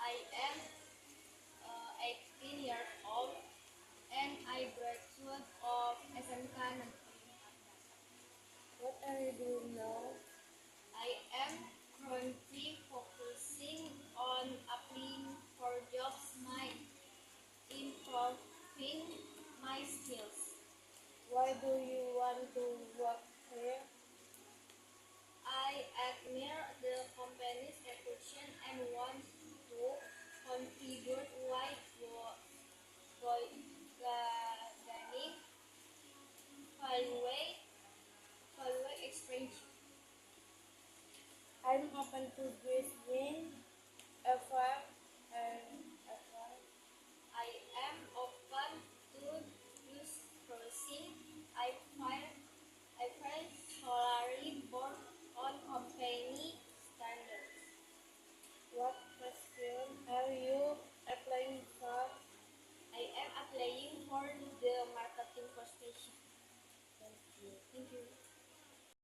I am 18 years old and I graduate of SMK Negeri. What are you doing now? I am currently focusing on applying for jobs my improving my skills. Why do you want to work here? I admire the company's reputation and want to contribute while gaining value experience. I'm open to